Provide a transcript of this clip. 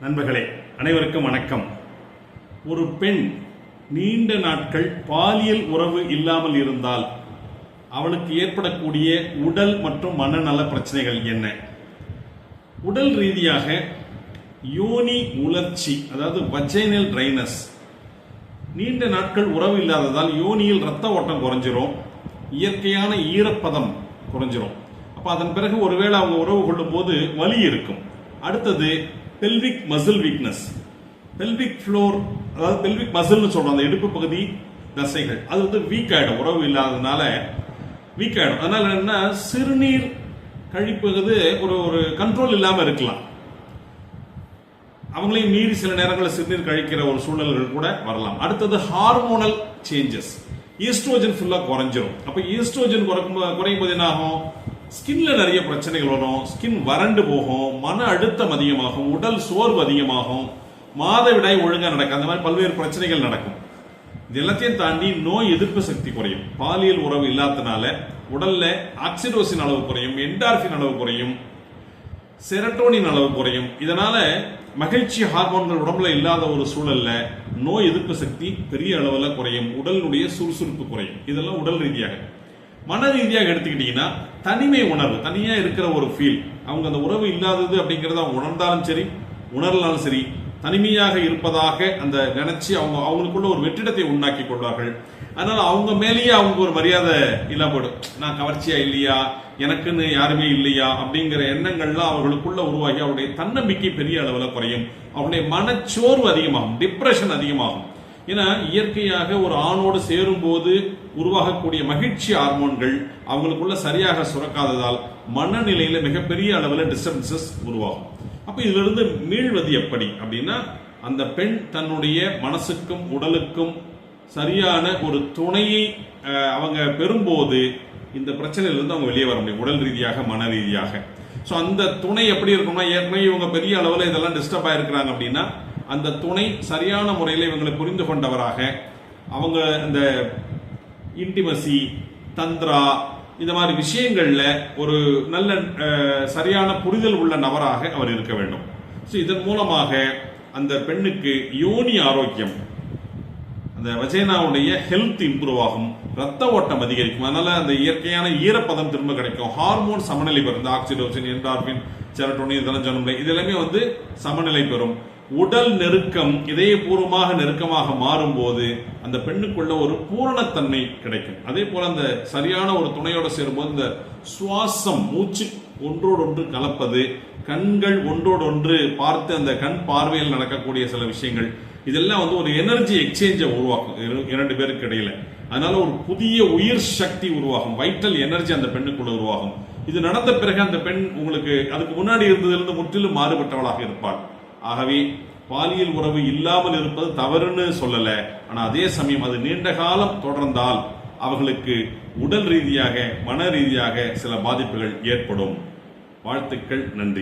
நண்பர்களே, அனைவருக்கும் வணக்கம். ஒரு பெண் நீண்ட நாட்கள் பாலியல் உறவு இல்லாமல் இருந்தால் அவளுக்கு ஏற்படக்கூடிய உடல் மற்றும் மனநல பிரச்சனைகள் என்ன? உடல் ரீதியாக யோனி உலர்ச்சி, அதாவது வஜைனல் ட்ரைனஸ். நீண்ட நாட்கள் உறவு இல்லாததால் யோனியில் ரத்த ஓட்டம் குறைஞ்சிரும், இயற்கையான ஈரப்பதம் குறைஞ்சிரும். அப்ப அதன் பிறகு ஒருவேளை அவங்க உறவு கொள்ளும் போது வலி இருக்கும். அடுத்தது pelvic muscle weakness. Pelvic floor, அதாவது பெல்விக் மசில்னு சொல்றோம், அந்த இடுப்பு பகுதி தசைகள், அது வந்து வீக் ஆயிடும். உறவு இல்லாததுனால வீக் ஆயிடும். அதனால என்ன, சிறுநீர் கழிப்பது ஒரு கண்ட்ரோல் இல்லாம இருக்கலாம். அவங்களையும் மீறி சில நேரங்களில் சிறுநீர் கழிக்கிற ஒரு சூழல்கள் கூட வரலாம். அடுத்தது ஹார்மோனல் சேஞ்சஸ். ஈஸ்ட்ரோஜன் ஃபுல்லா குறைஞ்சிரும். அப்ப ஈஸ்ட்ரோஜன் குறையும் போது என்ன ஆகும்? ஸ்கின்ல நிறைய பிரச்சனைகள் வரும், ஸ்கின் வறண்டு போகும், மன அழுத்தம் அதிகமாகும், உடல் சோர்வு அதிகமாகும், மாதவிடாய் ஒழுங்கா நடக்கும், அந்த மாதிரி பல்வேறு பிரச்சனைகள் நடக்கும். இது எல்லாத்தையும் தாண்டி நோய் எதிர்ப்பு சக்தி குறையும். பாலியல் உறவு இல்லாதனால உடல்ல ஆக்சிடோசின் அளவு குறையும், என்டார்பின் அளவு குறையும், செரட்டோனின் அளவு குறையும். இதனால மகிழ்ச்சி ஹார்மோன்கள் உடம்புல இல்லாத ஒரு சூழல்ல நோய் எதிர்ப்பு சக்தி பெரிய அளவில் குறையும், உடலுடைய சுறுசுறுப்பு குறையும். இதெல்லாம் உடல் ரீதியாக. மன ரீதியாக எடுத்துக்கிட்டீங்கன்னா தனிமை உணர்வு, தனியா இருக்கிற ஒரு ஃபீல். அவங்க அந்த உறவு இல்லாதது அப்படிங்கறத அவங்க உணர்ந்தாலும் சரி உணரலாலும் சரி, தனிமையாக இருப்பதாக அந்த நினைச்சு அவங்களுக்குள்ள ஒரு வெற்றிடத்தை உண்டாக்கி கொள்வார்கள். அதனால அவங்க மேலேயே அவங்க ஒரு மரியாதை இல்லாம போயிடும். நான் கவர்ச்சியா இல்லையா, எனக்குன்னு யாருமே இல்லையா அப்படிங்கிற எண்ணங்கள்லாம் அவர்களுக்குள்ள உருவாகி அவருடைய தன்னம்பிக்கை பெரிய அளவில் குறையும். அவருடைய மனச்சோர்வு அதிகமாகும், டிப்ரெஷன் அதிகமாகும். ஏன்னா இயற்கையாக ஒரு ஆணோடு சேரும் போது உருவாகக்கூடிய மகிழ்ச்சி ஹார்மோன்கள் அவங்களுக்குள்ள சரியாக சுரக்காததால் மனநிலையில மிகப்பெரிய அளவில் டிஸ்டர்பன்சஸ் உருவாகும். அப்ப இதுல இருந்து மீள்வது எப்படி அப்படின்னா, அந்த பெண் தன்னுடைய மனசுக்கும் உடலுக்கும் சரியான ஒரு துணையை அவங்க பெறும்போது இந்த பிரச்சனையிலிருந்து அவங்க வெளியே வர முடியும், உடல் ரீதியாக மன ரீதியாக. ஸோ அந்த துணை எப்படி இருக்கும்னா, ஏற்கனவே இவங்க பெரிய அளவில் இதெல்லாம் டிஸ்டர்ப் ஆயிருக்கிறாங்க அப்படின்னா அந்த துணை சரியான முறையில் இவங்களை புரிந்து கொண்டவராக, அவங்க இந்த இன்டிமசி, தந்திரா, இந்த மாதிரி விஷயங்கள்ல ஒரு நல்ல சரியான புரிதல் உள்ள நபராக அவர் இருக்க வேண்டும். ஸோ இதன் மூலமாக அந்த பெண்ணுக்கு யோனி ஆரோக்கியம், அந்த வஜைனாவுடைய ஹெல்த் இம்ப்ரூவ் ஆகும், ரத்த ஓட்டம் அதிகரிக்கும். அதனால அந்த இயற்கையான ஈரப்பதம் திரும்ப கிடைக்கும், ஹார்மோன் சமநிலை பெறும், ஆக்சிடோசின், என்டார்பின், செரட்டோனின், இதெல்லாம் சொன்னோம், இது எல்லாமே வந்து சமநிலை பெறும். உடல் நெருக்கம் இதயபூர்வமாக நெருக்கமாக மாறும் போது அந்த பெண்ணுக்குள்ள ஒரு பூரணத்தன்மை கிடைக்கும். அதே போல அந்த சரியான ஒரு துணையோட சேரும்போது இந்த சுவாசம், மூச்சு ஒன்றோடொன்று கலப்பது, கண்கள் ஒன்றோடொன்று பார்த்து அந்த கண் பார்வையில் நடக்கக்கூடிய சில விஷயங்கள், இதெல்லாம் வந்து ஒரு எனர்ஜி எக்ஸ்சேஞ்சை உருவாக்கும் இரண்டு பேருக்கு இடையில. அதனால ஒரு புதிய உயிர் சக்தி உருவாகும், வைட்டல் எனர்ஜி அந்த பெண்ணுக்குள்ள உருவாகும். இது நடந்த பிறகு அந்த பெண் உங்களுக்கு அதுக்கு முன்னாடி இருந்ததிலிருந்து முற்றிலும் மாறுபட்டவளாக இருப்பாள். ஆகவே பாலியல் உறவு இல்லாமல் இருப்பது தவறுன்னு சொல்லல, ஆனா அதே சமயம் அது நீண்ட காலம் தொடர்ந்தால் அவர்களுக்கு உடல் ரீதியாக மன ரீதியாக சில பாதிப்புகள் ஏற்படும். வாழ்த்துக்கள், நன்றி.